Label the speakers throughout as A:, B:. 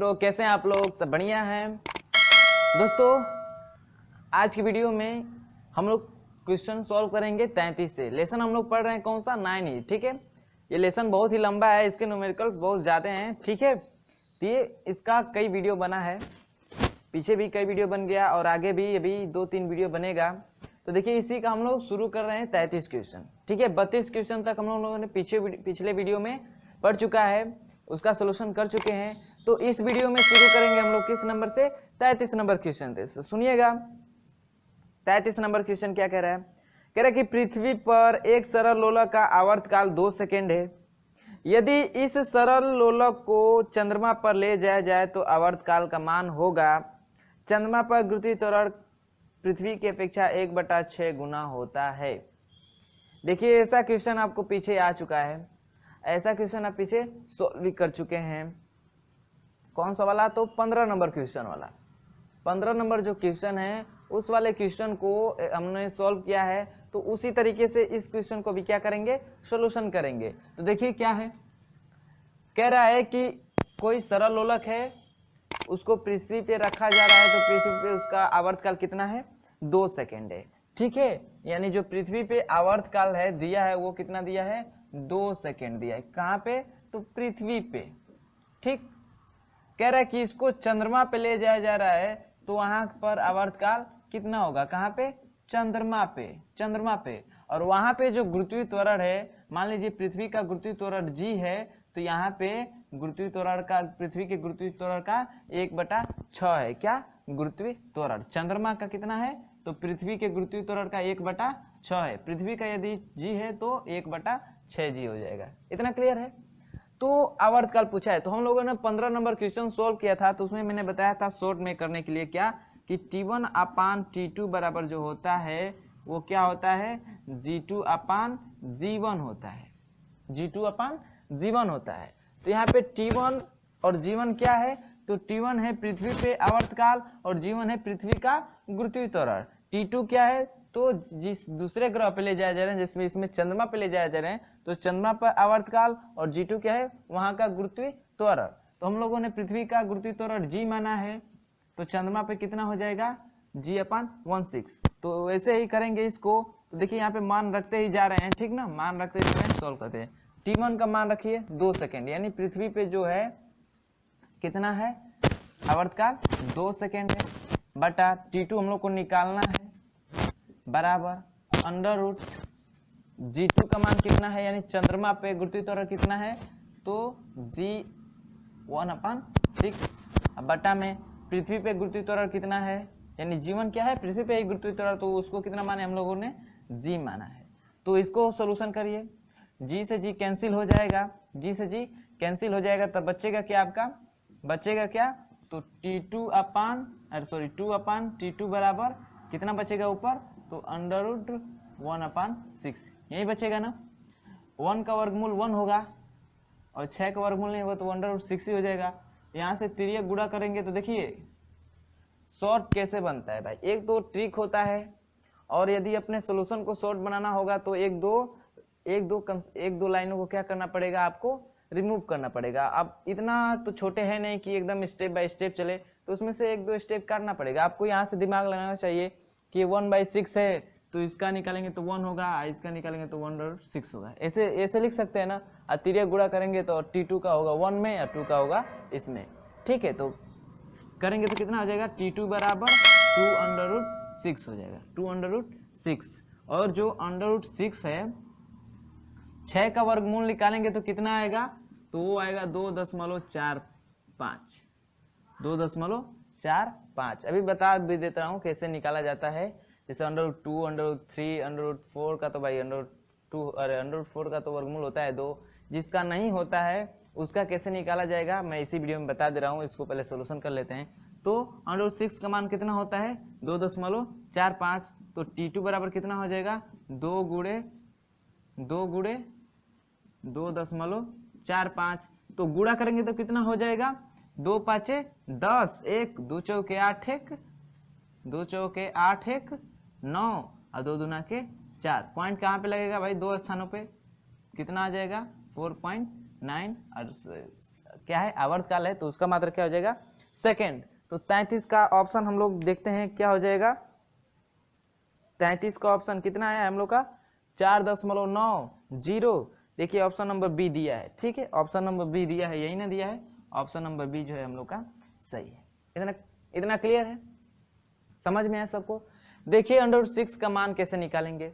A: मित्रों, कैसे हैं आप लोग? सब बढ़िया हैं दोस्तों। आज की वीडियो में हम लोग क्वेश्चन सॉल्व करेंगे 33 से। लेसन हम लोग पढ़ रहे हैं कौन सा? 9 ही। ठीक है, ये लेसन बहुत ही लंबा है, इसके न्यूमेरिकल्स बहुत ज़्यादा हैं। ठीक है, तो ये इसका कई वीडियो बना है, पीछे भी कई वीडियो बन गया और आगे भी अभी 2-3 वीडियो बनेगा। तो देखिए, इसी का हम लोग शुरू कर रहे हैं 33 क्वेश्चन। ठीक है, 32 क्वेश्चन तक हम लोगों ने पिछले वीडियो में पढ़ चुका है, उसका सोल्यूशन कर चुके हैं। तो इस वीडियो में शुरू करेंगे हम लोग किस नंबर से? 33 नंबर क्वेश्चन से। सुनिएगा, 33 नंबर क्वेश्चन क्या कह रहा है? कह रहा है कि पृथ्वी पर एक सरल लोलक का आवर्तकाल 2 सेकेंड है। यदि इस सरल लोलक को चंद्रमा पर ले जाया जाए तो आवर्तकाल का मान होगा। चंद्रमा पर गुरुत्वीय त्वरण पृथ्वी की अपेक्षा 1/6 गुना होता है। देखिए, ऐसा क्वेश्चन आपको पीछे आ चुका है, ऐसा क्वेश्चन आप पीछे सॉल्व भी कर चुके हैं। कौन सा वाला? तो 15 नंबर क्वेश्चन वाला। 15 नंबर जो क्वेश्चन है उस वाले क्वेश्चन को हमने सॉल्व किया है। तो उसी तरीके से इस क्वेश्चन को भी क्या करेंगे? सॉल्यूशन करेंगे। तो देखिए क्या है, कह रहा है कि कोई सरल लोलक है, उसको पृथ्वी पे रखा जा रहा है। तो पृथ्वी पे उसका आवर्तकाल कितना है? 2 सेकेंड है। ठीक है, यानी जो पृथ्वी पे आवर्तकाल है दिया है वो कितना दिया है? 2 सेकेंड दिया है। कहाँ पे? तो पृथ्वी पे। ठीक, कह रहा है कि इसको चंद्रमा पे ले जाया जा रहा है तो वहां पर आवर्तकाल कितना होगा? कहाँ पे? चंद्रमा पे। चंद्रमा पे, और वहां पे जो गुरुत्वीय त्वरण है, मान लीजिए पृथ्वी का गुरुत्वीय त्वरण g है, तो यहाँ पे गुरुत्वीय त्वरण का, पृथ्वी के गुरुत्वीय त्वरण का 1/6 है। क्या? गुरुत्वीय त्वरण। चंद्रमा का कितना है? तो पृथ्वी के गुरुत्वीय त्वरण का 1/6 है। पृथ्वी का यदि g है तो 1/6 g हो जाएगा। इतना क्लियर है? तो आवर्तकाल पूछा है, तो हम लोगों ने 15 नंबर क्वेश्चन सोल्व किया था। तो उसमें मैंने बताया था शॉर्ट में करने के लिए क्या, कि T1/T2 बराबर जो होता है वो क्या होता है? G2/G1 होता है। G2/G1 होता है। तो यहाँ पे T1 और G1 क्या है? तो T1 है पृथ्वी पे आवर्तकाल और G1 है पृथ्वी का गुरुत्वीय त्वरण। T2 क्या है? तो जिस दूसरे ग्रह पे ले जाया जा रहे हैं, जिसमें इसमें चंद्रमा पे ले जाया जा रहे हैं, तो चंद्रमा पर आवर्तकाल, और G2 क्या है? वहां का गुरुत्वीय त्वरण। तो हम लोगों ने पृथ्वी का गुरुत्वीय त्वरण g माना है, तो चंद्रमा पे कितना हो जाएगा? G/16। तो वैसे ही करेंगे इसको। तो देखिए यहाँ पे मान रखते ही जा रहे हैं, ठीक ना, मान रखते ही जा रहे हैं, सॉल्व करते हैं। T1 का मान रखिए 2 सेकेंड, यानी पृथ्वी पे जो है कितना है आवर्तकाल? 2 सेकेंड है, बटा T2 हम लोग को निकालना है, बराबर अंडर रूट G2 का मान कितना है, यानी चंद्रमा पे गुरुत्वीय त्वरण कितना है? तो G1/6, बटा में पृथ्वी पे गुरुत्वीय त्वरण कितना है, यानी G1 क्या है? पृथ्वी पे एक गुरुत्वीय त्वरण, तो उसको कितना माने हम लोगों ने? G माना है। तो इसको सोल्यूशन करिए, G से G कैंसिल हो जाएगा, G से G कैंसिल हो जाएगा, तब बचेगा क्या आपका? बचेगा क्या? तो T2/T2 बराबर कितना बचेगा ऊपर? तो √1/6 यही बचेगा ना। 1 का वर्गमूल 1 होगा और 6 का वर्गमूल नहीं होगा, तो √6 ही हो जाएगा। यहाँ से तिर्यक गुणा करेंगे तो देखिए शॉर्ट कैसे बनता है भाई। एक दो ट्रिक होता है, और यदि अपने सोल्यूशन को शॉर्ट बनाना होगा तो एक दो लाइनों को क्या करना पड़ेगा? आपको रिमूव करना पड़ेगा। अब इतना तो छोटे हैं नहीं कि एकदम स्टेप बाय स्टेप चले, तो उसमें से 1-2 स्टेप काटना पड़ेगा। आपको यहाँ से दिमाग लगाना चाहिए कि 1/6 है, तो इसका निकालेंगे तो 1 होगा, इसका निकालेंगे तो 1/6 होगा। ऐसे लिख सकते हैं ना। और तिर्यक गुणा करेंगे तो T2 का होगा 1 में और 2 का होगा इसमें। ठीक है, तो करेंगे तो कितना हो जाएगा? T2 बराबर 2√6 हो जाएगा, 2√6। और जो √6 है, 6 का वर्गमूल निकालेंगे तो कितना आएगा? तो वो आएगा 2.45। 2.45। अभी बता भी देता हूँ कैसे निकाला जाता है। जैसे √2, √3, √4 का तो भाई √4 का तो वर्गमूल होता है 2। जिसका नहीं होता है उसका कैसे निकाला जाएगा मैं इसी वीडियो में बता दे रहा हूँ। इसको पहले सोल्यूशन कर लेते हैं। तो √6 का मान कितना होता है? 2.45। तो T2 बराबर कितना हो जाएगा? 2 गुणे 2.45। तो गुणा करेंगे तो कितना हो जाएगा? 2×5 = 10, 1 2 चौके 8, 2 चौके 8, 9 और 2 दूना के 4। पॉइंट कहाँ पे लगेगा भाई? 2 स्थानों पे। कितना आ जाएगा? 4.9 क्या है, आवर्तकाल है, तो उसका मात्रक क्या हो जाएगा, सेकेंड। तो 33 का ऑप्शन हम लोग देखते हैं क्या हो जाएगा। 33 का ऑप्शन कितना है हम लोग का, 4.90। देखिए ऑप्शन नंबर बी दिया है, ठीक है, ऑप्शन नंबर बी दिया है, यही ना दिया है, ऑप्शन नंबर बी जो है हम लोग का सही है। इतना क्लियर है, समझ में है सबको। देखिए √6 का मान कैसे निकालेंगे,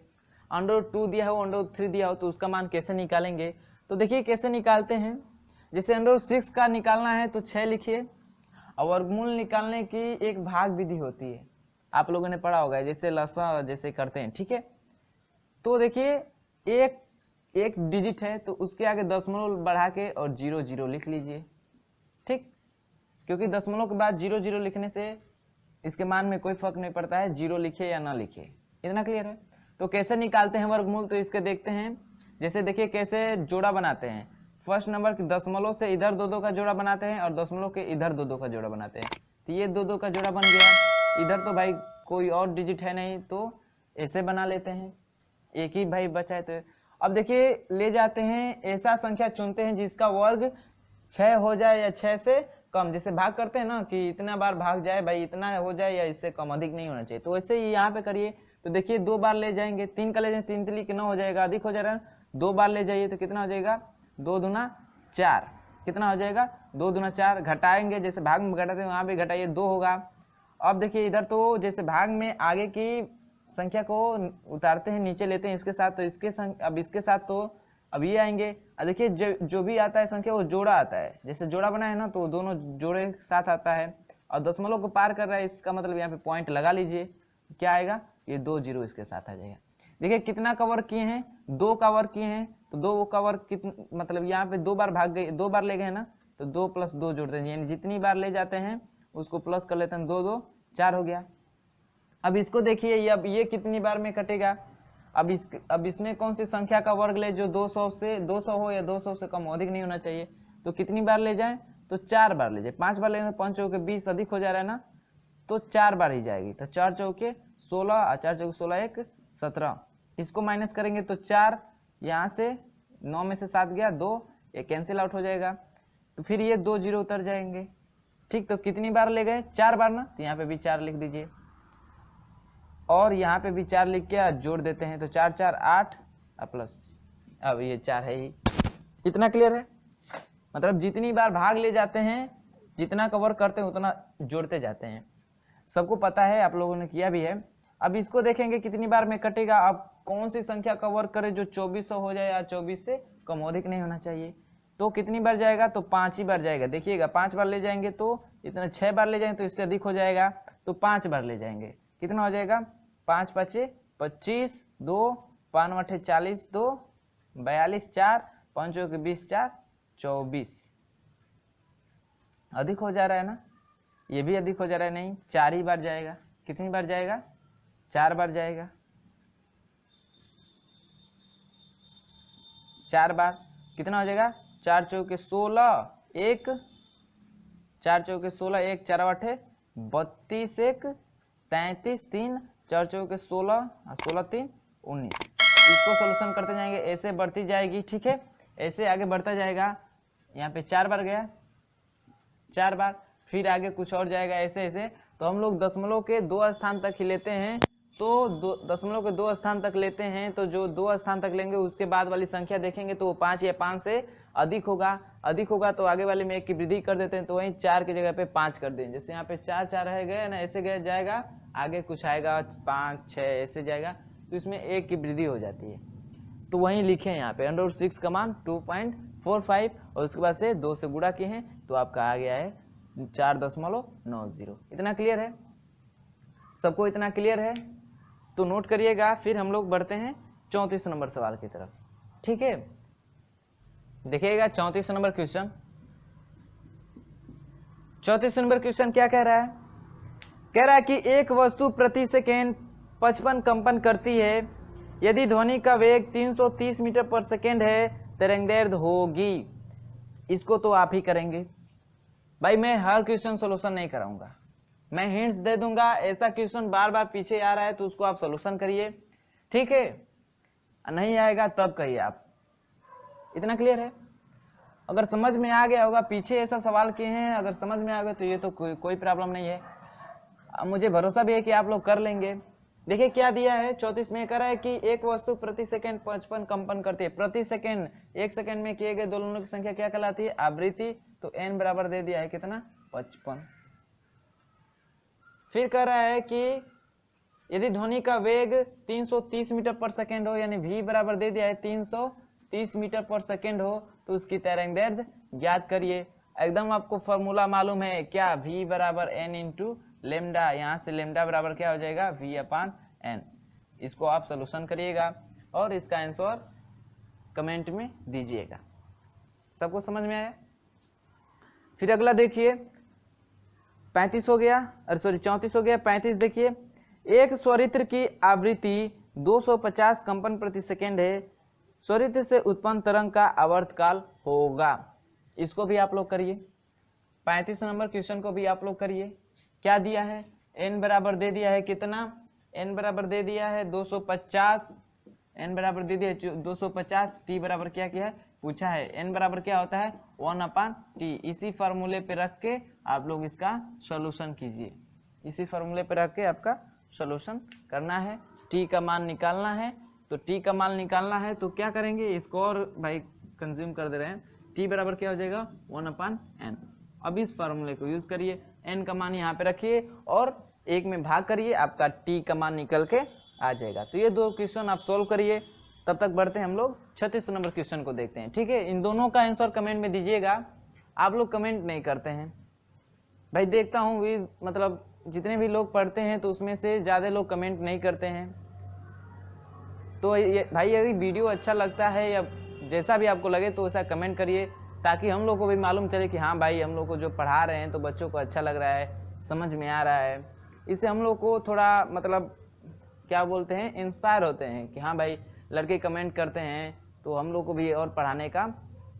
A: √2 दिया हो, √3 दिया हो, तो उसका मान कैसे निकालेंगे। तो देखिए कैसे निकालते हैं। जैसे √6 का निकालना है तो 6 लिखिए, और वर्गमूल निकालने की एक भाग विधि होती है, आप लोगों ने पढ़ा होगा, जैसे लसा जैसे करते हैं, ठीक है। तो देखिए एक डिजिट है तो उसके आगे दशमलव बढ़ा के और 00 लिख लीजिए, ठीक, क्योंकि दशमलव के बाद 00 लिखने से इसके मान में कोई फर्क नहीं पड़ता है, 0 लिखे या ना लिखे। इतना क्लियर है। तो कैसे निकालते हैं वर्गमूल, तो इसके देखते हैं। जैसे देखिए कैसे जोड़ा बनाते हैं, फर्स्ट नंबर के दशमलव से इधर 2 का जोड़ा बनाते हैं और दशमलव के इधर 2 का जोड़ा बनाते हैं। तो ये 2 का जोड़ा बन गया, इधर तो भाई कोई और डिजिट है नहीं तो ऐसे बना लेते हैं, एक ही भाई बचा है। तो अब देखिए ले जाते हैं, ऐसा संख्या चुनते हैं जिसका वर्ग 6 हो जाए या 6 से कम। जैसे भाग करते हैं ना कि इतना बार भाग जाए भाई, इतना हो जाए या इससे कम, अधिक नहीं होना चाहिए। तो वैसे ही यहाँ पे करिए। तो देखिए 2 बार ले जाएंगे, 3 का ले जाएंगे, 3 3 कितना हो जाएगा, अधिक हो जाएगा। 2 बार ले जाइए तो कितना हो जाएगा, 2 दूना 4, कितना हो जाएगा, 2 दूना 4। घटाएंगे, जैसे भाग में घटाते हैं वहाँ भी घटाइए, 2 होगा। अब देखिए इधर तो जैसे भाग में आगे की संख्या को उतारते हैं, नीचे लेते हैं इसके साथ, तो अब इसके साथ तो अब ये आएंगे। देखिए जो भी आता है संख्या वो जोड़ा आता है, जैसे जोड़ा बना है ना तो दोनों जोड़े साथ आता है, और दशमलव को पार कर रहा है, इसका मतलब यहाँ पे पॉइंट लगा लीजिए, क्या आएगा, ये 2 0 इसके साथ आ जाएगा। देखिए कितना का वर्ग किए हैं, 2 का वर्ग किए हैं, तो 2 का वर्ग कितना, मतलब यहाँ पे 2 बार भाग गए, 2 बार ले गए ना, तो 2 + 2 जोड़ते हैं, यानी जितनी बार ले जाते हैं उसको प्लस कर लेते हैं, 2 2 4 हो गया। अब इसको देखिए, अब ये कितनी बार में कटेगा। अब इसमें कौन सी संख्या का वर्ग ले जो 200 हो या 200 से कम हो, अधिक नहीं होना चाहिए। तो कितनी बार ले जाएं, तो 4 बार ले जाए। 5 बार ले, 5 चौके 20 अधिक हो जा रहा है ना, तो 4 बार ही जाएगी। तो 4 चौके 16 और 4 चौके 16 1 17। इसको माइनस करेंगे तो 4 यहाँ से 9 में से 7 गया, 2 ये कैंसिल आउट हो जाएगा। तो फिर ये 2 0 उतर जाएंगे, ठीक। तो कितनी बार ले गए, 4 बार ना, तो यहाँ पे भी 4 लिख दीजिए, और यहाँ पे भी 4 लिख के जोड़ देते हैं, तो 4 4 8 प्लस, अब ये 4 है ही। इतना क्लियर है, मतलब जितनी बार भाग ले जाते हैं, जितना कवर करते हैं उतना जोड़ते जाते हैं, सबको पता है, आप लोगों ने किया भी है। अब इसको देखेंगे कितनी बार में कटेगा। अब कौन सी संख्या का वर्ग करे जो 2400 हो जाए या 24 से कम, अधिक नहीं होना चाहिए। तो कितनी बार जाएगा, तो 5 ही बार जाएगा। देखिएगा 5 बार ले जाएंगे तो इतना, 6 बार ले जाएंगे तो इससे अधिक हो जाएगा, तो 5 बार ले जाएंगे, कितना हो जाएगा, 5 5 25, 2 5 8 40, 2 42, 4 5 20, 4 24। अधिक हो जा रहा है ना, ये भी अधिक हो जा रहा है, नहीं 4 ही बार जाएगा। कितनी बार जाएगा, 4 बार जाएगा, 4 बार। कितना हो जाएगा, 4 चौके 16 1, 4 चौके 16 1 4 8 32 1 33 3 4 चौके 16 16 3 19। इसको सोल्यूशन करते जाएंगे, ऐसे बढ़ती जाएगी, ठीक है, ऐसे आगे बढ़ता जाएगा। यहाँ पे 4 बार गया, 4 बार, फिर आगे कुछ और जाएगा, ऐसे ऐसे। तो हम लोग दशमलव के 2 स्थान तक ही लेते हैं, तो दशमलव के 2 स्थान तक लेते हैं, तो जो 2 स्थान तक लेंगे उसके बाद वाली संख्या देखेंगे तो वो 5 या 5 से अधिक होगा। अधिक होगा तो आगे वाले में 1 की वृद्धि कर देते हैं, तो वहीं 4 की जगह पे 5 कर दें। जैसे यहाँ पे 4 4 रह गए ना, ऐसे गए जाएगा, आगे कुछ आएगा 5 6 ऐसे जाएगा, तो इसमें 1 की वृद्धि हो जाती है। तो वहीं लिखे यहाँ पे √6 का मान 2.45, और उसके बाद से 2 से गुणा किए हैं तो आपका आ गया है 4.90। इतना क्लियर है सबको, इतना क्लियर है तो नोट करिएगा। फिर हम लोग बढ़ते हैं 34 नंबर सवाल की तरफ, ठीक है। देखिएगा 34 नंबर क्वेश्चन। 34 नंबर क्वेश्चन क्या कह रहा है, कह रहा है कि एक वस्तु प्रति सेकेंड 55 कंपन करती है, यदि ध्वनि का वेग 330 मीटर पर सेकेंड है, तरंगदैर्घ्य होगी। इसको तो आप ही करेंगे भाई, मैं हर क्वेश्चन सोल्यूशन नहीं कराऊंगा, मैं हिंट्स दे दूंगा। ऐसा क्वेश्चन बार बार पीछे आ रहा है तो उसको आप सोल्यूशन करिए, ठीक है, नहीं आएगा तब कहिए आप। इतना क्लियर है। अगर समझ में आ गया होगा, पीछे ऐसा सवाल किए हैं, अगर समझ में आ गया तो ये तो कोई प्रॉब्लम नहीं है। मुझे भरोसा भी है कि आप लोग कर लेंगे। देखिए क्या दिया है 34 में, कह रहा है कि एक वस्तु प्रति सेकंड 55 कंपन करती है। प्रति सेकंड, एक सेकंड में किए गए दोलनों की संख्या क्या कहलाती है? आवृत्ति। तो n बराबर दे दिया है कितना? 55। फिर कह रहा है कि यदि ध्वनि का वेग 330 मीटर पर सेकंड हो, यानी v बराबर दे दिया है 330 मीटर पर सेकंड हो, तो उसकी तरंगदैर्ध्य ज्ञात करिए। एकदम आपको फॉर्मूला मालूम है क्या? v बराबर n इंटू लेमडा। यहाँ से लेमडा बराबर क्या हो जाएगा? v अपान n। इसको आप सोल्यूशन करिएगा और इसका आंसर कमेंट में दीजिएगा। सबको समझ में आया? फिर अगला देखिए 35 हो गया, अरे सॉरी 34 हो गया। 35 देखिए, एक स्वरित्र की आवृत्ति 250 कंपन प्रति सेकेंड है, स्वरित्र से उत्पन्न तरंग का आवर्तकाल होगा। इसको भी आप लोग करिए। 35 नंबर क्वेश्चन को भी आप लोग करिए। क्या दिया है? n बराबर दे दिया है कितना? n बराबर दे दिया है 250, n बराबर दे दिया है 250, t बराबर क्या किया है पूछा है। n बराबर क्या होता है? 1/t। इसी फार्मूले पे रख के आप लोग इसका सॉल्यूशन कीजिए। इसी फार्मूले पे रख के आपका सॉल्यूशन करना है। t का मान निकालना है। तो t का मान निकालना है तो क्या करेंगे? इसको और भाई कंज्यूम कर दे रहे हैं। t बराबर क्या हो जाएगा? 1/n। अब इस फार्मूले को यूज करिए, n का मान यहाँ पे रखिए और 1 में भाग करिए, आपका t का मान निकल के आ जाएगा। तो ये दो क्वेश्चन आप सोल्व करिए। तब तक बढ़ते हैं हम लोग 36 नंबर क्वेश्चन को देखते हैं। ठीक है, इन दोनों का आंसर कमेंट में दीजिएगा। आप लोग कमेंट नहीं करते हैं भाई, देखता हूँ भी, मतलब जितने भी लोग पढ़ते हैं तो उसमें से ज़्यादा लोग कमेंट नहीं करते हैं। तो ये भाई अगर वीडियो अच्छा लगता है या जैसा भी आपको लगे तो ऐसा कमेंट करिए, ताकि हम लोग को भी मालूम चले कि हाँ भाई हम लोग को जो पढ़ा रहे हैं तो बच्चों को अच्छा लग रहा है, समझ में आ रहा है। इससे हम लोग को थोड़ा मतलब क्या बोलते हैं, इंस्पायर होते हैं कि हाँ भाई लड़के कमेंट करते हैं तो हम लोग को भी और पढ़ाने का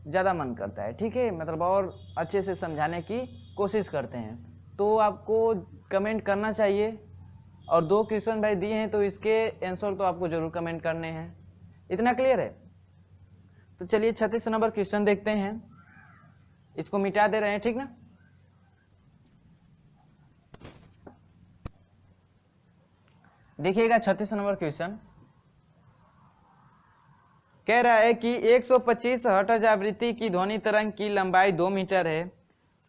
A: ज़्यादा मन करता है। ठीक है, मतलब और अच्छे से समझाने की कोशिश करते हैं। तो आपको कमेंट करना चाहिए। और 2 क्वेश्चन भाई दिए हैं तो इसके आंसर तो आपको जरूर कमेंट करने हैं। इतना क्लियर है? तो चलिए 36 नंबर क्वेश्चन देखते हैं। इसको मिटा दे रहे हैं, ठीक ना? देखिएगा 36 नंबर क्वेश्चन कह रहा है कि 125 हर्ट्ज आवृत्ति की ध्वनि तरंग की लंबाई 2 मीटर है,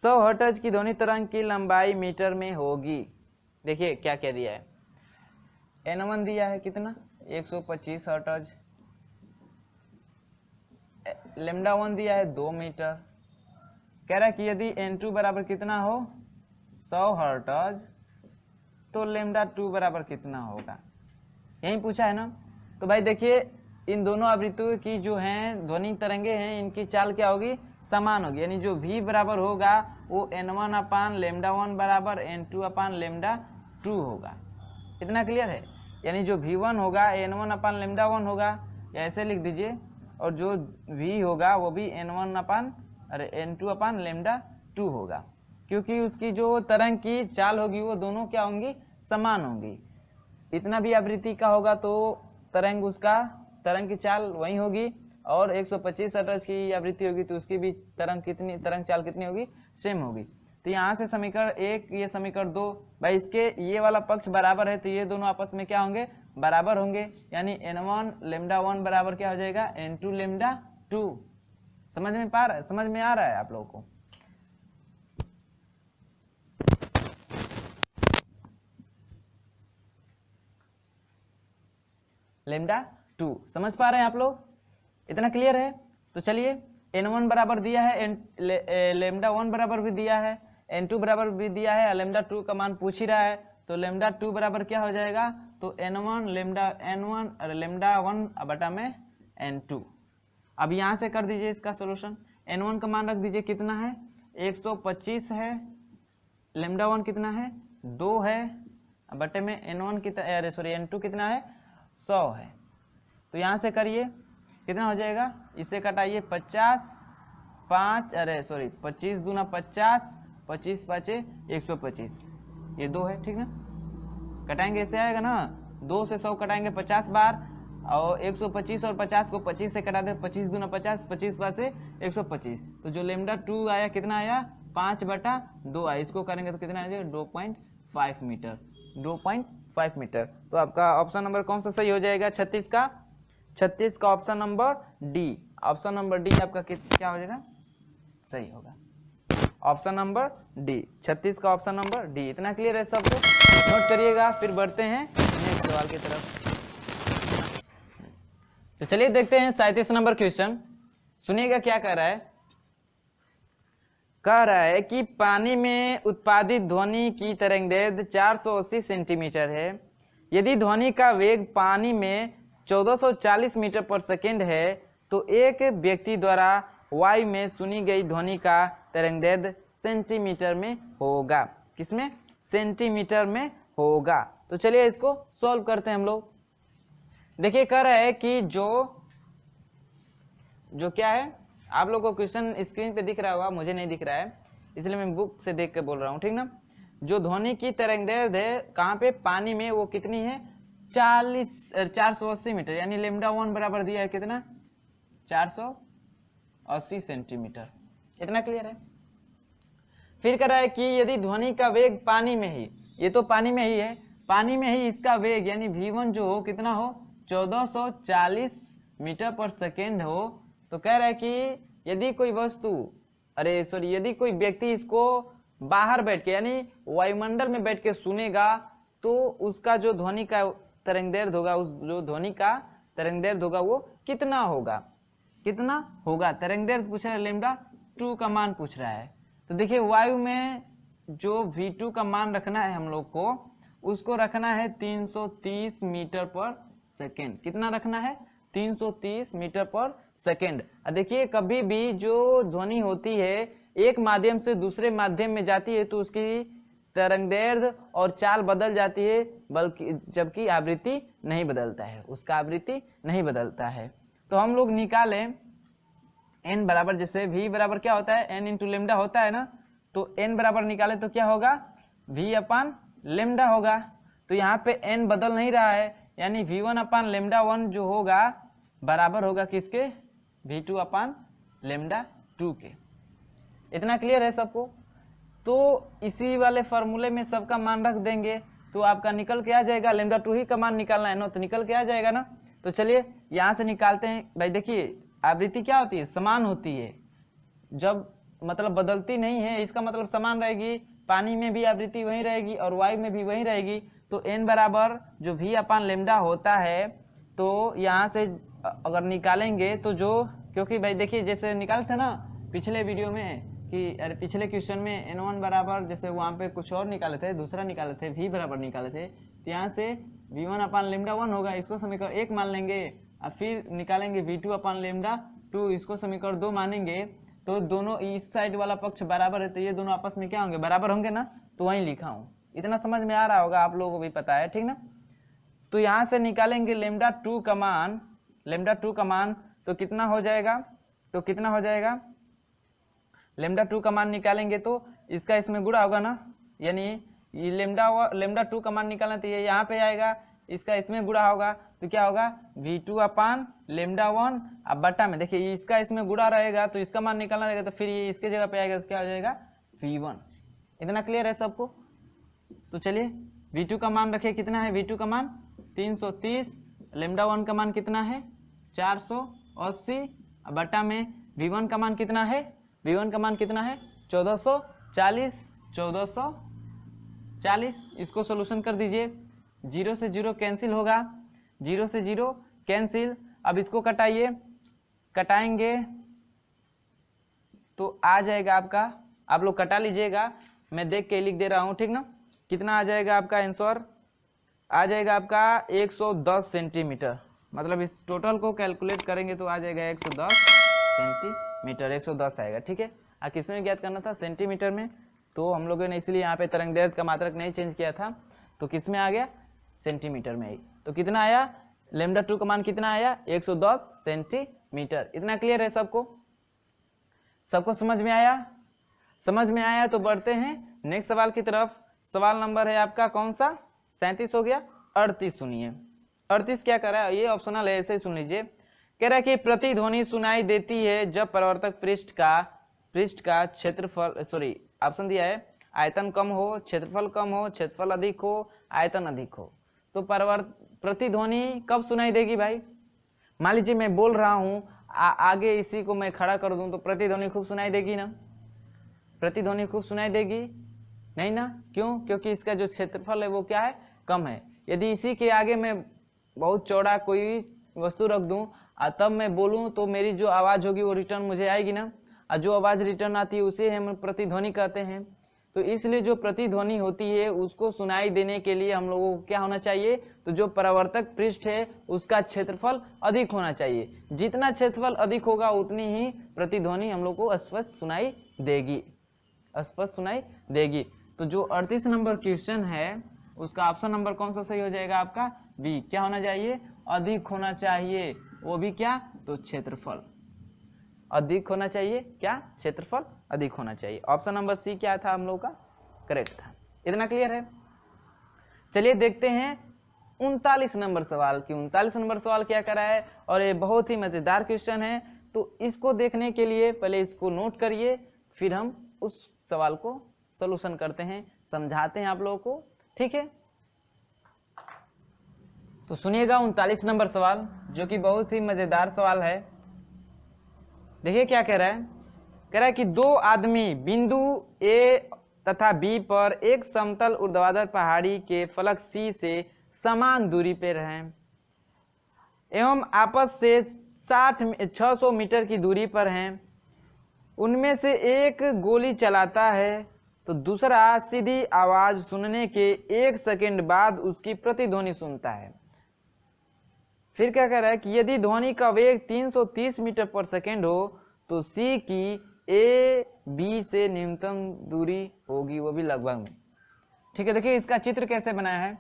A: 100 हर्ट्ज की ध्वनि तरंग की लंबाई मीटर में होगी। देखिए क्या क्या दिया है। n1 दिया है कितना? 125 हर्ट्ज। लेमडा 1 दिया है 2 मीटर। कह रहा है कि यदि n2 बराबर कितना हो? 100 हर्ट्ज, तो लेमडा 2 बराबर कितना होगा? यही पूछा है ना। तो भाई देखिए इन दोनों आवृत्तियों की जो हैं ध्वनि तरंगे हैं, इनकी चाल क्या होगी? समान होगी। यानी जो v बराबर होगा वो n1 अपान लेमडा 1 बराबर n2 अपान लेमडा 2 होगा। इतना क्लियर है? यानी जो v1 होगा n1 अपान लेमडा 1 होगा, या ऐसे लिख दीजिए, और जो v होगा वो भी n2 अपान लेमडा 2 होगा, क्योंकि उसकी जो तरंग की चाल होगी वो दोनों क्या होंगी? समान होंगी। इतना भी आवृत्ति का होगा तो तरंग की चाल वही होगी, और 125 हर्ट्ज की आवृत्ति होगी तो उसकी भी तरंग चाल कितनी होगी? सेम होगी। तो यहाँ से समीकरण 1, ये समीकरण 2, भाई इसके ये वाला पक्ष बराबर है तो ये दोनों आपस में क्या होंगे? बराबर होंगे। यानी n1 लेमडा 1 बराबर क्या हो जाएगा? n2 lambda 2। समझ में आ रहा है आप लोगों को? लेमडा 2 समझ पा रहे हैं आप लोग? इतना क्लियर है? तो चलिए n1 बराबर दिया है, लेमडा 1 बराबर भी दिया है, n2 बराबर भी दिया है, लेमडा 2 का मान पूछ ही रहा है। तो लेमडा 2 बराबर क्या हो जाएगा? तो n1 लेमडा 1 बटा में n2। अब यहाँ से कर दीजिए इसका सोल्यूशन। n1 का मान रख दीजिए कितना है? 125 है, लेमडा 1 कितना है? 2 है, बटे में n1 कितना, अरे सॉरी n2 कितना है? 100 है। तो यहाँ से करिए कितना हो जाएगा? इसे कटाइए 25 दूना 50, 25 पाँचे 125, ये 2 है, ठीक ना? कटाएंगे ऐसे आएगा ना, 2 से 100 कटाएंगे 50 बार, और 125 और 50 को 25 से कटा दे, 25 दूना 50, 25 पास से 125, तो जो लेमडा 2 आया कितना आया 5/2 आया। इसको करेंगे तो कितना आएगा 2.5 मीटर, 2.5 मीटर। तो आपका ऑप्शन नंबर कौन सा सही हो जाएगा 36 का? 36 का option number D, option number D आपका क्या हो जाएगा सही होगा, ऑप्शन नंबर डी, 36 का ऑप्शन नंबर डी। इतना क्लियर है सबको? नोट करिएगा, फिर बढ़ते हैं नेक्स्ट सवाल की तरफ। तो चलिए देखते हैं 37 नंबर क्वेश्चन। सुनिएगा क्या कह रहा है। कह रहा है कि पानी में उत्पादित ध्वनि की तरंगदैर्घ्य 480 सेंटीमीटर है। यदि ध्वनि का वेग पानी में 1440 मीटर पर सेकेंड है तो एक व्यक्ति द्वारा वायु में सुनी गई ध्वनि का तरंगदैर्घ्य सेंटीमीटर में होगा। किसमें? सेंटीमीटर में होगा। तो चलिए इसको सॉल्व करते हैं हम लोग। देखिए कह रहा है कि जो क्या है, आप लोगों को क्वेश्चन स्क्रीन पे दिख रहा होगा, मुझे नहीं दिख रहा है इसलिए मैं बुक से देख के बोल रहा हूँ, ठीक ना। जो ध्वनि की तरंगदैर्घ्य है कहाँ पे, पानी में, वो कितनी है 480 मीटर, यानी लेमडा 1 बराबर दिया है कितना 480 सेंटीमीटर। इतना क्लियर है। फिर कह रहा है कि यदि ध्वनि का वेग पानी में ही, ये तो पानी में ही है, पानी में ही इसका वेग यानी v1 जो हो कितना हो 1440 मीटर पर सेकेंड हो, तो कह रहा है कि यदि कोई वस्तु यदि कोई व्यक्ति इसको बाहर बैठ के यानी वायुमंडल में बैठ के सुनेगा तो उसका जो ध्वनि का तरंगदैर्घ्य होगा, उस जो ध्वनि का तरंगदैर्घ्य होगा वो कितना होगा, कितना होगा। तरंगदैर्घ्य पूछ रहा है, लेमडा 2 का मान पूछ रहा है। तो देखिए वायु में जो v2 का मान रखना है हम लोग को, उसको रखना है 330 मीटर पर सेकेंड। कितना रखना है 330 मीटर पर सेकेंड। देखिए कभी भी जो ध्वनि होती है एक माध्यम से दूसरे माध्यम में जाती है तो उसकी तरंगदैर्घ्य और चाल बदल जाती है, बल्कि जबकि आवृत्ति नहीं बदलता है, उसका आवृत्ति नहीं बदलता है। तो हम लोग निकालें n बराबर, जैसे v बराबर क्या होता है n इंटू लेमडा होता है ना, तो n बराबर निकाले तो क्या होगा v अपान लेमडा होगा। तो यहाँ पे n बदल नहीं रहा है, यानी v1 अपान लेमडा 1 जो होगा बराबर होगा किसके v2 अपान लेमडा 2 के। इतना क्लियर है सबको? तो इसी वाले फॉर्मूले में सबका मान रख देंगे तो आपका निकल के आ जाएगा, लेमडा 2 ही का मान निकालना है ना, तो निकल के आ जाएगा ना। तो चलिए यहाँ से निकालते हैं। भाई देखिए आवृत्ति क्या होती है, समान होती है, जब मतलब बदलती नहीं है इसका मतलब समान रहेगी। पानी में भी आवृत्ति वही रहेगी और वायु में भी वही रहेगी। तो n बराबर जो v अपान लेमडा होता है, तो यहाँ से अगर निकालेंगे तो जो, क्योंकि भाई देखिए जैसे निकाले थे ना पिछले वीडियो में कि अरे पिछले क्वेश्चन में n1 बराबर, जैसे वहाँ पे कुछ और निकाले थे, दूसरा निकाले थे, v बराबर निकाले थे, तो यहाँ से v1 अपान लेमडा 1 होगा, इसको समीकरण 1 मान लेंगे। और फिर निकालेंगे v2 अपान लेमडा 2, इसको समीकरण 2 मानेंगे। तो दोनों इस साइड वाला पक्ष बराबर है तो ये दोनों आपस में क्या होंगे, बराबर होंगे ना, तो वहीं लिखा हूँ। इतना समझ में आ रहा होगा, आप लोगों को भी पता है, ठीक ना। तो यहाँ से निकालेंगे लेमडा 2 का मान, लेमडा 2 का मान तो कितना हो जाएगा, तो कितना हो जाएगा लेमडा 2 का मान निकालेंगे तो इसका इसमें गुणा होगा ना, यानी ये लेमडा 2 का मान निकालना तो ये यहाँ पे आएगा, इसका इसमें गुणा होगा तो क्या होगा v2 अपान लेमडा 1। अब बट्टा में देखिए इसका इसमें गुणा रहेगा तो इसका मान निकालना रहेगा, तो फिर ये इसके जगह पे आएगा तो क्या हो जाएगा v1। इतना क्लियर है सबको? तो चलिए v2 का मान रखिए, कितना है v2 का मान 330, लेमडा 1 का मान कितना है 480, बट्टा में v1 का मान कितना है, v1 का मान कितना है 1440, 1440। इसको सोल्यूशन कर दीजिए, 0 से 0 कैंसिल होगा, 0 से 0 कैंसिल। अब इसको कटाइए, कटाएंगे तो आ जाएगा आपका, आप लोग कटा लीजिएगा, मैं देख के लिख दे रहा हूँ, ठीक ना। कितना आ जाएगा आपका आंसर, आ जाएगा आपका 110 सेंटीमीटर। मतलब इस टोटल को कैलकुलेट करेंगे तो आ जाएगा 110 सेंटीमीटर, 110 आएगा, ठीक है। किस में ज्ञात करना था, सेंटीमीटर में, तो हम लोगों ने इसलिए यहाँ पे तरंगदैर्घ्य का मात्रक नहीं चेंज किया था, तो किस में आ गया सेंटीमीटर में ही। तो कितना आया, लेमडा 2 का मान कितना आया 110 सेंटीमीटर। इतना क्लियर है सबको? सबको समझ में आया? समझ में आया तो बढ़ते हैं नेक्स्ट सवाल की तरफ। सवाल नंबर है आपका कौन सा, 37 हो गया, 38 सुनिए। 38 क्या कर रहा है, ये ऑप्शनल है, ऐसे सुन लीजिए। कह रहा है कि प्रतिध्वनि सुनाई देती है जब परावर्तक पृष्ठ का क्षेत्रफल, सॉरी ऑप्शन दिया है, आयतन कम हो, क्षेत्रफल कम हो, क्षेत्रफल अधिक हो, आयतन अधिक हो। तो प्रतिध्वनि कब सुनाई देगी भाई? मान लीजिए मैं बोल रहा हूँ, आगे इसी को मैं खड़ा कर दूं तो प्रतिध्वनि खूब सुनाई देगी ना? प्रतिध्वनि खूब सुनाई देगी नहीं ना? क्यों? क्योंकि इसका जो क्षेत्रफल है वो क्या है, कम है। यदि इसी के आगे मैं बहुत चौड़ा कोई वस्तु रख दूं और तब मैं बोलूं तो मेरी जो आवाज होगी वो रिटर्न मुझे आएगी ना, और जो आवाज रिटर्न आती है उसे हम प्रतिध्वनि कहते हैं। तो इसलिए जो प्रतिध्वनि होती है उसको सुनाई देने के लिए हम लोगों को क्या होना चाहिए, तो जो परावर्तक पृष्ठ है उसका क्षेत्रफल अधिक होना चाहिए। जितना क्षेत्रफल अधिक होगा उतनी ही प्रतिध्वनि हम लोग को स्पष्ट सुनाई देगी, स्पष्ट सुनाई देगी। तो जो 38 नंबर क्वेश्चन है उसका ऑप्शन नंबर कौन सा सही हो जाएगा आपका? बी। क्या होना चाहिए? अधिक होना चाहिए। वो भी क्या? तो क्षेत्रफल अधिक होना चाहिए। क्या? क्षेत्रफल अधिक होना चाहिए। ऑप्शन नंबर सी क्या था हम लोग का? करेक्ट था। इतना क्लियर है? चलिए देखते हैं 39 नंबर सवाल की। 39 नंबर सवाल क्या करा है, और ये बहुत ही मजेदार क्वेश्चन है। तो इसको देखने के लिए पहले इसको नोट करिए, फिर हम उस सवाल को सॉल्यूशन करते हैं, समझाते हैं आप लोगों को, ठीक है? तो सुनिएगा 39 नंबर सवाल, जो कि बहुत ही मजेदार सवाल है। देखिए क्या कह रहा है। कह रहा है कि दो आदमी बिंदु ए तथा बी पर एक समतल ऊर्ध्वाधर पहाड़ी के फलक सी से समान दूरी पर हैं एवं आपस से 600 मीटर की दूरी पर हैं। उनमें से एक गोली चलाता है तो दूसरा सीधी आवाज सुनने के 1 सेकंड बाद उसकी प्रतिध्वनि सुनता है। फिर क्या कह रहा है कि यदि ध्वनि का वेग 330 मीटर पर सेकेंड हो तो सी की ए बी से न्यूनतम दूरी होगी, वो भी लगभग में। ठीक है, देखिए इसका चित्र कैसे बनाया है।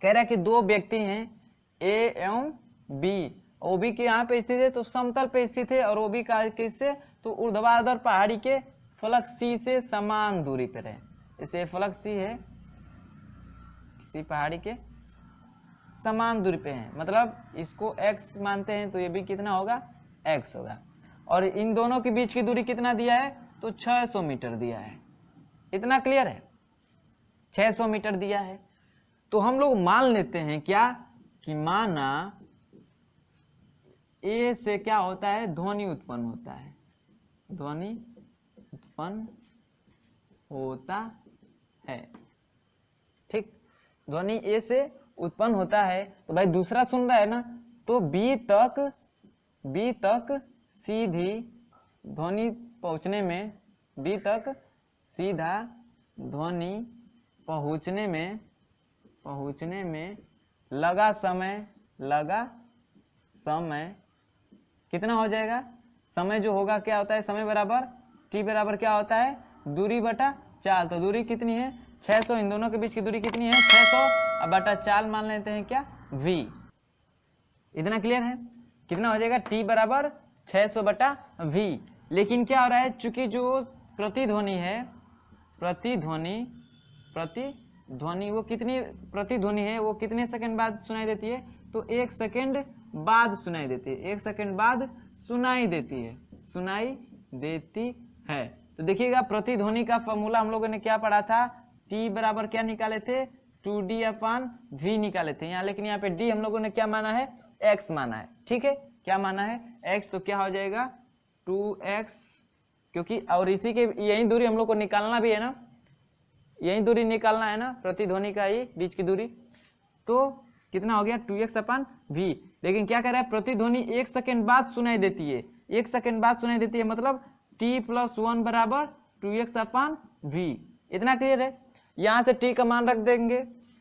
A: कह रहा है कि दो व्यक्ति हैं ए एवं बी। ओ बी के यहाँ पे स्थित है तो समतल पे स्थित है, और ओ बी का किससे, तो ऊर्ध्वाधर पहाड़ी के फलक सी से समान दूरी पर है। इसे फलक सी है, किसी पहाड़ी के समान दूरी पे है, मतलब इसको x मानते हैं तो ये भी कितना होगा, x होगा। और इन दोनों के बीच की दूरी कितना दिया है, तो 600 मीटर दिया है। इतना क्लियर है? 600 मीटर दिया है। तो हम लोग मान लेते हैं क्या, कि माना ए से क्या होता है, ध्वनि उत्पन्न होता है, ध्वनि उत्पन्न होता है। ठीक, ध्वनि ए से उत्पन्न होता है। तो भाई दूसरा सुन रहा है ना, तो बी तक सीधी ध्वनि पहुंचने में, बी तक सीधा ध्वनि पहुंचने में लगा समय कितना हो जाएगा। समय जो होगा क्या होता है, समय बराबर टी बराबर क्या होता है, दूरी बटा चाल। तो दूरी कितनी है, 600। इन दोनों के बीच की दूरी कितनी है, 600। अब बटा चाल मान लेते हैं क्या, v। इतना क्लियर है? कितना हो जाएगा, t बराबर 600 बटा v। लेकिन क्या हो रहा है, चूंकि जो प्रतिध्वनि है, प्रतिध्वनि वो कितनी प्रतिध्वनि है, वो कितने सेकंड बाद सुनाई देती है, तो 1 सेकंड बाद सुनाई देती है। 1 सेकंड बाद सुनाई देती है। तो देखिएगा प्रतिध्वनि का फॉर्मूला हम लोगों ने क्या पढ़ा था, t बराबर क्या निकाले थे, 2d/v निकाले थे यहाँ। लेकिन यहाँ पे d हम लोगों ने क्या माना है, x माना है। ठीक है, क्या माना है, x। तो क्या हो जाएगा 2x, क्योंकि और इसी के यही दूरी हम लोग को निकालना भी है ना, यही दूरी निकालना है ना, प्रतिध्वनि का ही बीच की दूरी। तो कितना हो गया 2x/v। लेकिन क्या कह रहा है, प्रतिध्वनि 1 सेकंड बाद सुनाई देती है। 1 सेकंड बाद सुनाई देती है, मतलब t+1 बराबर 2x/v। इतना क्लियर है? यहाँ से t का मान रख देंगे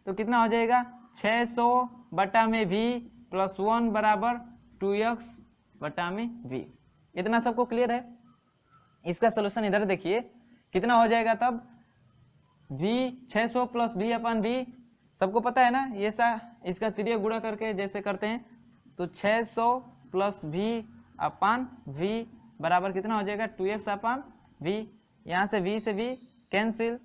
A: तो कितना हो जाएगा, 600 बटा में v + 1 बराबर 2x बटा में v। इतना सबको क्लियर है? इसका सोल्यूशन इधर देखिए कितना हो जाएगा तब, v 600 + v/v सबको पता है ना, ये सा इसका तिर्यक गुणा करके जैसे करते हैं। तो 600 + v/v बराबर कितना हो जाएगा, 2x/v। यहाँ से v से v कैंसिल,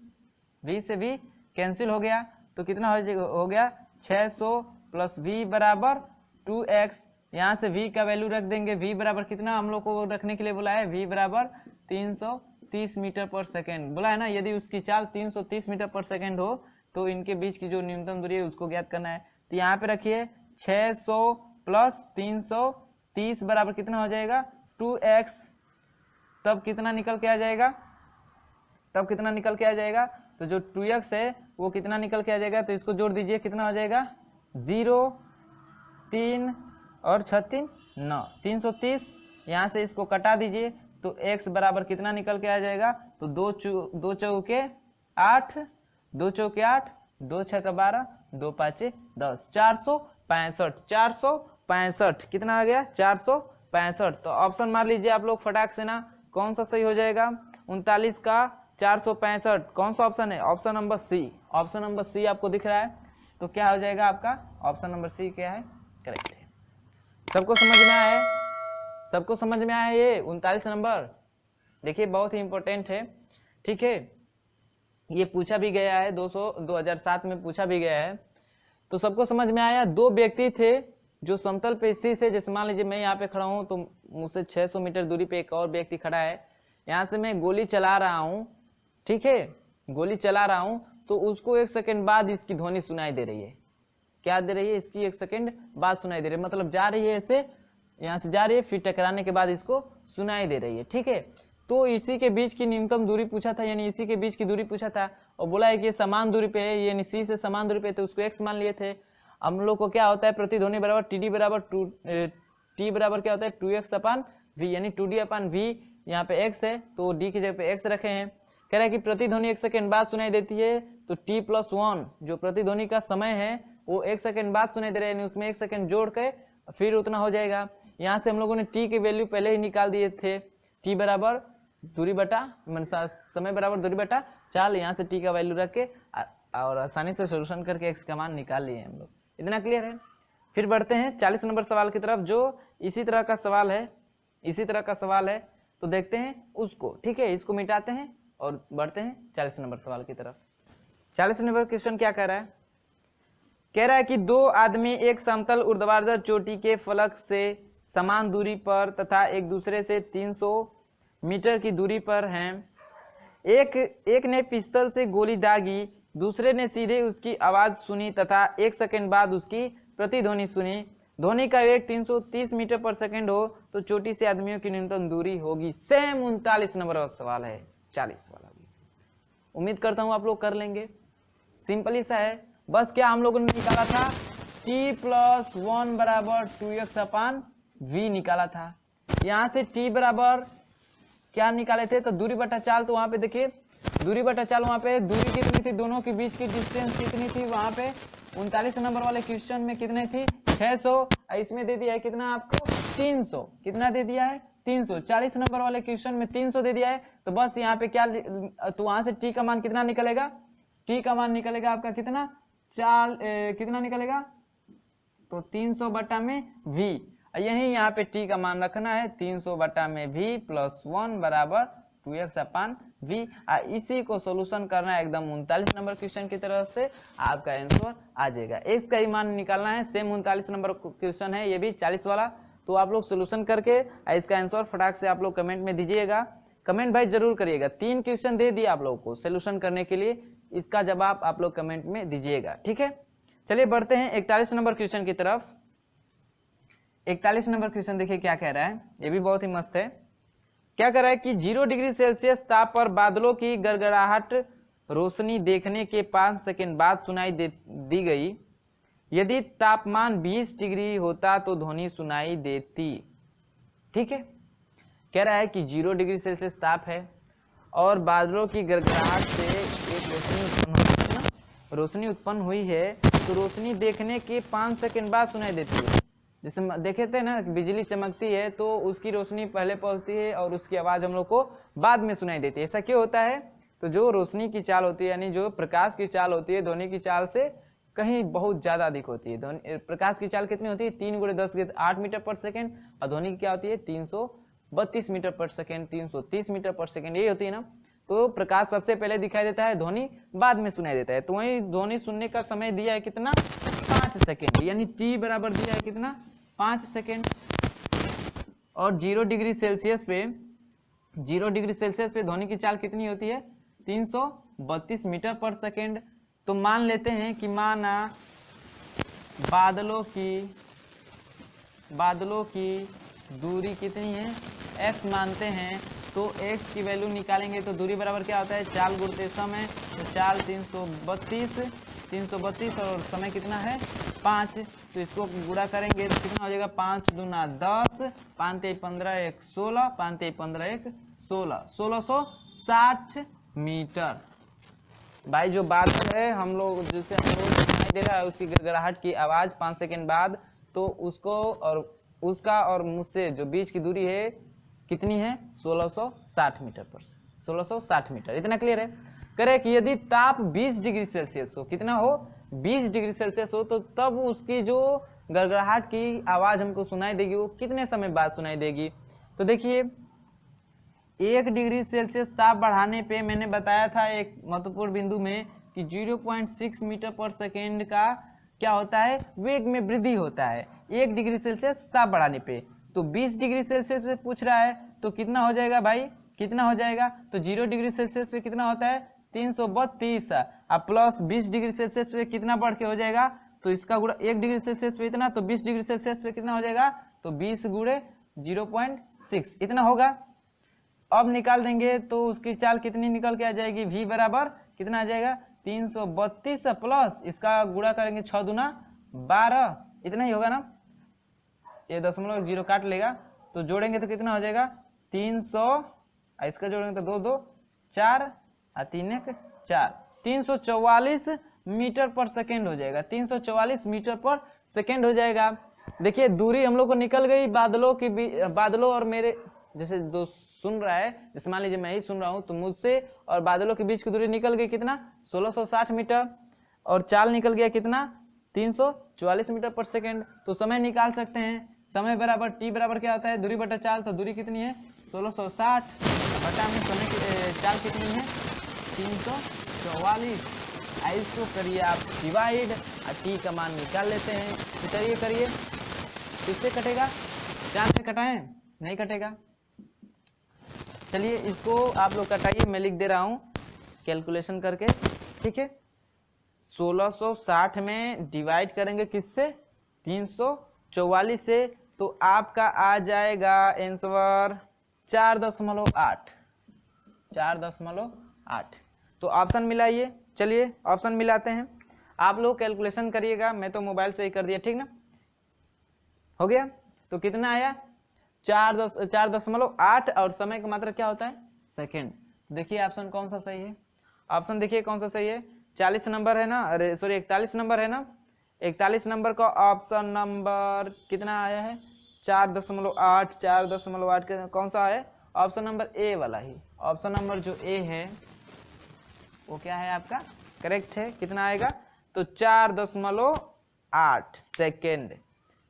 A: v से v कैंसिल हो गया। तो कितना हो गया 600 प्लस v बराबर 2x। यहाँ से v का वैल्यू रख देंगे, v बराबर कितना हम लोग को रखने के लिए बोला है, v बराबर 330 मीटर पर सेकेंड बोला है ना। यदि उसकी चाल 330 मीटर पर सेकेंड हो तो इनके बीच की जो न्यूनतम दूरी है उसको ज्ञात करना है। तो यहाँ पे रखिए 600 प्लस 330 बराबर कितना हो जाएगा 2x। तब कितना निकल के आ जाएगा, तब कितना निकल के आ जाएगा, तो जो 2x है वो कितना निकल के आ जाएगा, तो इसको जोड़ दीजिए कितना हो जाएगा 0 3 और 36 9 330। यहाँ से इसको कटा दीजिए तो x बराबर कितना निकल के आ जाएगा, तो 2 चौके 8 2 चौके 8 2 छक्का 12 2 पाँचे 10 465 कितना आ गया 465। तो ऑप्शन मार लीजिए आप लोग फटाक से ना, कौन सा सही हो जाएगा 39 का 465, कौन सा ऑप्शन है, option number C. Option number C आपको दिख रहा है, तो क्या हो जाएगा आपका ऑप्शन नंबर सी क्या है, करेक्ट है। सबको समझ में आया है, सबको समझ में आया ये 39 नंबर। देखिए बहुत ही इंपॉर्टेंट है, ठीक है। ये पूछा भी गया है 2007 में पूछा भी गया है, तो सबको समझ में आया। दो व्यक्ति थे जो समतल पे स्थित थे, जैसे मान लीजिए मैं यहाँ पे खड़ा हूँ तो मुझसे 600 मीटर दूरी पे एक और व्यक्ति खड़ा है। यहाँ से मैं गोली चला रहा हूँ, ठीक है, गोली चला रहा हूँ, तो उसको 1 सेकंड बाद इसकी ध्वनि सुनाई दे रही है। क्या दे रही है, इसकी 1 सेकंड बाद सुनाई दे रही है, मतलब जा रही है ऐसे, यहाँ से जा रही है, फिर टकराने के बाद इसको सुनाई दे रही है, ठीक है। तो इसी के बीच की न्यूनतम दूरी पूछा था, यानी इसी के बीच की दूरी पूछा था, और बोला है कि ये समान दूरी पे है, यानी सी से समान दूरी पे है, तो उसको x मान लिए थे। हम लोग को क्या होता है, प्रतिध्वनि बराबर टी बराबर टी बराबर क्या होता है 2x अपन v, यानी 2d अपन v। यहाँ पे x है तो d की जगह पे x रखे हैं। कह रहा है कि प्रतिध्वनि 1 सेकंड बाद सुनाई देती है, तो t+1 जो प्रतिध्वनि का समय है वो 1 सेकंड बाद सुनाई दे रहा है, यानी उसमें 1 सेकंड जोड़ के फिर उतना हो जाएगा। यहाँ से हम लोगों ने t की वैल्यू पहले ही निकाल दिए थे, t बराबर दूरी बटा समय बराबर दूरी बटा चाल। यहाँ से t का वैल्यू रख के और आसानी से सोल्यूशन करके x का मान निकाल लिए हम लोग। इतना क्लियर है। फिर बढ़ते हैं 40 नंबर सवाल की तरफ, जो इसी तरह का सवाल है, इसी तरह का सवाल है, तो देखते हैं उसको, ठीक है। इसको मिटाते हैं और बढ़ते हैं 40 नंबर सवाल की तरफ। 40 नंबर क्वेश्चन क्या कह रहा है, कह रहा है कि दो आदमी एक समतल ऊर्ध्वाधर चोटी के फलक से समान दूरी पर तथा एक दूसरे से 300 मीटर की दूरी पर हैं। एक ने पिस्तौल से गोली दागी, दूसरे ने सीधे उसकी आवाज सुनी तथा 1 सेकंड बाद उसकी प्रतिध्वनि सुनी। ध्वनि का वेग 330 मीटर पर सेकंड हो तो चोटी से आदमियों की न्यूनतम दूरी होगी। सेम 39 नंबर का सवाल है 40 वाला भी। उम्मीद करता हूं आप लोग कर लेंगे, सिंपल ही सा है। बस क्या हम लोगों ने निकाला था, t+1 बराबर 2x अपन v निकाला था। यहाँ से t बराबर क्या निकाले थे, तो दूरी बटा चाल। तो वहां पे देखिए दूरी बटा चाल, वहां पे दूरी कितनी थी, दोनों के बीच की डिस्टेंस कितनी थी, वहां पे 39 नंबर वाले क्वेश्चन में कितने थी 600, इसमें दे दिया है कितना आपको 300, कितना दे दिया है 300। 40 नंबर वाले क्वेश्चन में 300 दे दिया है, तो बस यहाँ पे क्या, तो वहां से t का मान कितना निकलेगा, t का मान निकलेगा आपका कितना कितना निकलेगा, तो 300 बटा में v। यही यहाँ पे t का मान रखना है 300 बटा में v+1 बराबर 2x अपन v। इसी को सोल्यूशन करना है एकदम 39 नंबर क्वेश्चन की तरफ से, आपका आंसर आ जाएगा। x का ही मान निकालना है, सेम 39 नंबर क्वेश्चन है ये भी 40 वाला। तो आप लोग सोल्यूशन करके इसका आंसर फटाक से आप लोग कमेंट में दीजिएगा। कमेंट भाई जरूर करिएगा, 3 क्वेश्चन दे दिए आप लोगों को सोल्यूशन करने के लिए, इसका जवाब आप लोग कमेंट में दीजिएगा, ठीक है। चलिए बढ़ते हैं 41 नंबर क्वेश्चन की तरफ। 41 नंबर क्वेश्चन देखिए क्या कह रहा है, ये भी बहुत ही मस्त है। क्या कह रहा है कि 0 डिग्री सेल्सियस ताप पर बादलों की गड़गड़ाहट रोशनी देखने के 5 सेकंड बाद सुनाई दी गई। यदि तापमान 20 डिग्री होता तो ध्वनि सुनाई देती, ठीक है। कह रहा है कि 0 डिग्री सेल्सियस ताप है और बादलों की गड़गड़ाहट से एक रोशनी उत्पन्न हुई है, तो रोशनी देखने के 5 सेकंड बाद सुनाई देती है। जैसे देखे थे ना, बिजली चमकती है तो उसकी रोशनी पहले पहुंचती है और उसकी आवाज हम लोग को बाद में सुनाई देती है। ऐसा क्यों होता है, तो जो रोशनी की चाल होती है, यानी जो प्रकाश की चाल होती है, ध्वनि की चाल से कहीं बहुत ज्यादा अधिक होती है। प्रकाश की चाल कितनी होती है 3 × 10⁸ मीटर पर सेकेंड, और ध्वनि की क्या होती है 332 मीटर पर सेकेंड, 330 मीटर पर सेकेंड, यही होती है ना। तो प्रकाश सबसे पहले दिखाई देता है, ध्वनि बाद में सुनाई देता है। तो वही ध्वनि सुनने का समय दिया है कितना 5 5 सेकेंड, यानी टी बराबर दिया है कितना 5 सेकेंड। और 0 डिग्री सेल्सियस पे ध्वनि की चाल कितनी होती है 332 मीटर पर सेकेंड। तो मान लेते हैं कि माना बादलों की दूरी कितनी है x मानते हैं, तो x की वैल्यू निकालेंगे तो दूरी बराबर क्या होता है 4 गुणित समय, तो 4 332 और समय कितना है 5, तो इसको गुणा करेंगे तो कितना हो जाएगा 5 दूना 10, 5 3 15 1 16, 5 3 15 1 16, 1660 मीटर। भाई जो बादल है हम लोग जिसे हम लोग दिखाई दे रहा है उसकी गड़गड़ाहट की आवाज 5 सेकंड बाद, तो उसको और उसका और मुझसे जो बीच की दूरी है कितनी है 1660 मीटर पर 1660 मीटर। इतना क्लियर है। करे कि यदि ताप 20 डिग्री सेल्सियस हो, कितना हो 20 डिग्री सेल्सियस हो, तो तब उसकी जो गड़गड़ाहट की आवाज हमको सुनाई देगी वो कितने समय बाद सुनाई देगी। तो देखिए 1 डिग्री सेल्सियस ताप बढ़ाने पे मैंने बताया था एक महत्वपूर्ण बिंदु में कि 0.6 मीटर पर सेकेंड का क्या होता है वेग में वृद्धि होता है 1 डिग्री सेल्सियस ताप बढ़ाने पे। तो 20 डिग्री सेल्सियस से पूछ रहा है तो कितना हो जाएगा भाई, कितना हो जाएगा, तो 0 डिग्री सेल्सियस पे कितना होता है 332 और प्लस 20 डिग्री सेल्सियस पे कितना बढ़ के हो जाएगा, तो इसका गुणा 1 डिग्री सेल्सियस पे इतना, तो 20 डिग्री सेल्सियस पे कितना हो जाएगा, तो 20 गुणे 0.6 इतना होगा। अब निकाल देंगे तो उसकी चाल कितनी निकल के आ जाएगी, v बराबर कितना आ जाएगा 332 प्लस इसका गुणा करेंगे 6 दूना 12, इतना ही होगा ना, ये 0.0 काट लेगा तो जोड़ेंगे तो कितना हो जाएगा 300, इसका जोड़ेंगे तो 2 2 4 और 3 1 4, 344 मीटर पर सेकेंड हो जाएगा, 344 मीटर पर सेकेंड हो जाएगा। देखिए दूरी हम लोग को निकल गई बादलों और मेरे जैसे जो सुन रहा है, जैसे मान लीजिए मैं ही सुन रहा हूं तो मुझसे और बादलों के बीच की दूरी निकल गई कितना 1660 मीटर, और चाल निकल गया कितना 344 मीटर पर सेकेंड। तो समय निकाल सकते हैं, समय बराबर टी बराबर क्या होता है दूरी बटा चाल, तो दूरी कितनी है 1660 बटा में समय की चाल कितनी है 344, इसको करिए आप डिवाइड और टी का मान निकाल लेते हैं। तो चलिए करिए, किससे कटेगा 4 से कटाएं, नहीं कटेगा। चलिए इसको आप लोग कटाइए, मैं लिख दे रहा हूं कैलकुलेशन करके, ठीक है। 1660 में डिवाइड करेंगे किससे 344 से, तो आपका आ जाएगा आंसर 4.8, 4.8। तो ऑप्शन मिलाइए, चलिए ऑप्शन मिलाते हैं, आप लोग कैलकुलेशन करिएगा, मैं तो मोबाइल से ही कर दिया, ठीक ना, हो गया। तो कितना आया 4.8 और समय का मात्रा क्या होता है सेकेंड। देखिए ऑप्शन कौन सा सही है, ऑप्शन देखिए कौन सा सही है, 40 नंबर है ना, अरे सॉरी 41 नंबर है ना, 41 नंबर का ऑप्शन नंबर कितना आया है 4.8, 4.8 कौन सा है ऑप्शन नंबर ए वाला ही, ऑप्शन नंबर जो ए है वो क्या है आपका करेक्ट है। कितना आएगा तो 4.8 सेकेंड,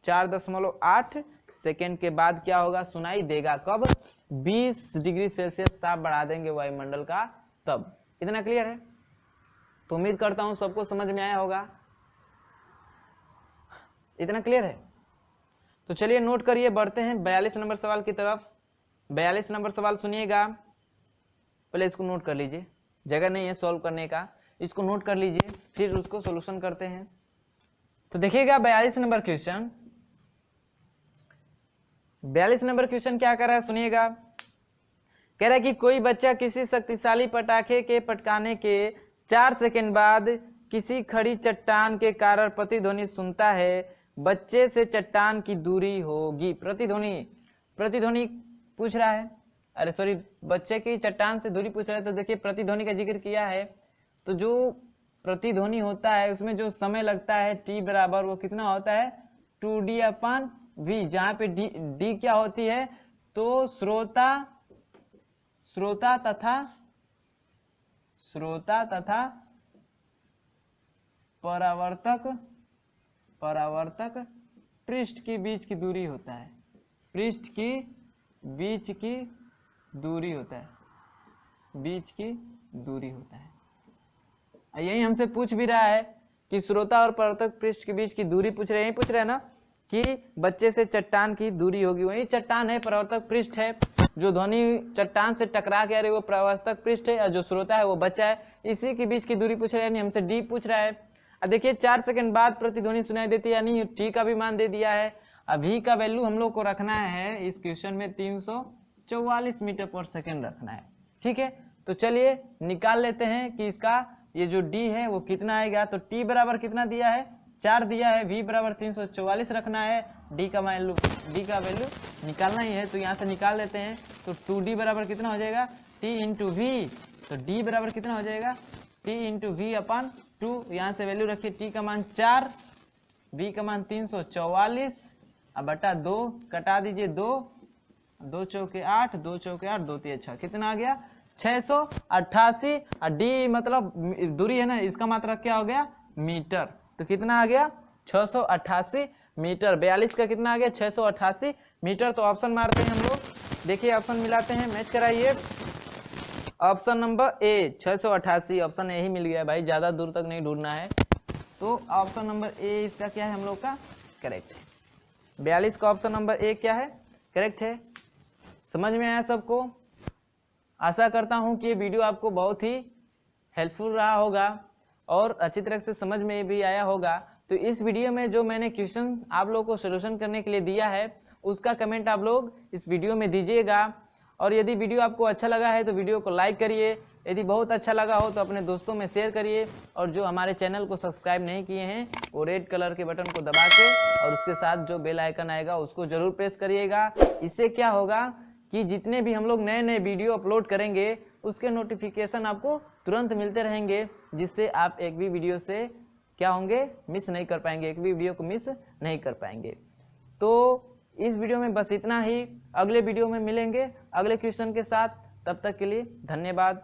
A: 4.8 सेकेंड के बाद क्या होगा सुनाई देगा कब 20 डिग्री सेल्सियस ताप बढ़ा देंगे वायुमंडल का तब। इतना क्लियर है, तो उम्मीद करता हूं सबको समझ में आया होगा, इतना क्लियर है। तो चलिए नोट करिए, बढ़ते हैं 42 नंबर सवाल की तरफ। 42 नंबर सवाल सुनिएगा, पहले इसको नोट कर लीजिए, जगह नहीं है सॉल्व करने का, इसको नोट कर लीजिए फिर उसको सॉल्यूशन करते हैं। तो देखिएगा 42 नंबर क्वेश्चन, 42 नंबर क्वेश्चन क्या कर रहा है सुनिएगा। कह रहा है कि कोई बच्चा किसी शक्तिशाली पटाखे के पटकाने के 4 सेकंड बाद किसी खड़ी चट्टान के कारण प्रतिध्वनि सुनता है, बच्चे से चट्टान की दूरी होगी। प्रतिध्वनि पूछ रहा है, अरे सॉरी बच्चे की चट्टान से दूरी पूछ रहा है। तो देखिए प्रतिध्वनि का जिक्र किया है, तो जो प्रतिध्वनि होता है उसमें जो समय लगता है टी बराबर वो कितना होता है 2d/v, जहाँ पे डी क्या होती है तो श्रोता तथा परावर्तक पृष्ठ के बीच की दूरी होता है, पृष्ठ की बीच की दूरी होता है, बीच की दूरी होता है। यही हमसे पूछ भी रहा है कि श्रोता और प्रवर्तक पृष्ठ के बीच की दूरी पूछ रहे हैं, पूछ रहे हैं ना कि बच्चे से चट्टान की दूरी होगी, वही चट्टान है, प्रवर्तक पृष्ठ है, जो ध्वनि चट्टान से टकरा के आ रही है वो प्रवर्तक पृष्ठ है और जो श्रोता है वो बच्चा है, इसी के बीच की दूरी पूछ रहा है, यानी हमसे डी पूछ रहा है। अब देखिए 4 सेकंड बाद प्रतिध्वनि सुनाई देती है, यानी टी का भी मान दे दिया है। अभी का वैल्यू हम लोग को रखना है इस क्वेश्चन में 344 मीटर पर सेकेंड रखना है, ठीक है। तो चलिए निकाल लेते हैं कि इसका ये जो डी है वो कितना आएगा। तो टी बराबर कितना दिया है, 4 दिया है, वी बराबर 344 रखना है, डी का वैल्यू निकालना ही है, तो यहाँ से निकाल लेते हैं। तो 2d बराबर कितना हो जाएगा, टी इंटू वी, तो डी बराबर कितना हो जाएगा, टी इंटू वी अपन 2, यहाँ से वैल्यू रखिए, टी का मान 4, वी का मान 344, अब बटा 2, कटा दीजिए 2, 2 चौके 8, 2 चौके 8, 2 3 6, कितना आ गया 688, और डी मतलब दूरी है ना, इसका मात्रा क्या हो गया मीटर, तो कितना आ गया 688 मीटर। 42 का कितना आ गया 688 मीटर। तो ऑप्शन मारते हैं हम लोग, देखिए ऑप्शन मिलाते हैं, मैच कराइए। Option number A 688, option A ही मिल गया भाई, ज्यादा दूर तक नहीं ढूंढना है। तो ऑप्शन नंबर ए इसका क्या है हम लोग का करेक्ट है। 42 का ऑप्शन नंबर ए क्या है करेक्ट है। समझ में आया सबको? आशा करता हूं कि ये वीडियो आपको बहुत ही हेल्पफुल रहा होगा और अच्छी तरह से समझ में भी आया होगा। तो इस वीडियो में जो मैंने क्वेश्चन आप लोगों को सॉल्यूशन करने के लिए दिया है उसका कमेंट आप लोग इस वीडियो में दीजिएगा। और यदि वीडियो आपको अच्छा लगा है तो वीडियो को लाइक करिए, यदि बहुत अच्छा लगा हो तो अपने दोस्तों में शेयर करिए, और जो हमारे चैनल को सब्सक्राइब नहीं किए हैं वो रेड कलर के बटन को दबा के और उसके साथ जो बेल आइकन आएगा उसको जरूर प्रेस करिएगा। इससे क्या होगा कि जितने भी हम लोग नए नए वीडियो अपलोड करेंगे उसके नोटिफिकेशन आपको तुरंत मिलते रहेंगे, जिससे आप एक भी वीडियो से क्या होंगे मिस नहीं कर पाएंगे, एक भी वीडियो को मिस नहीं कर पाएंगे। तो इस वीडियो में बस इतना ही, अगले वीडियो में मिलेंगे अगले क्वेश्चन के साथ, तब तक के लिए धन्यवाद।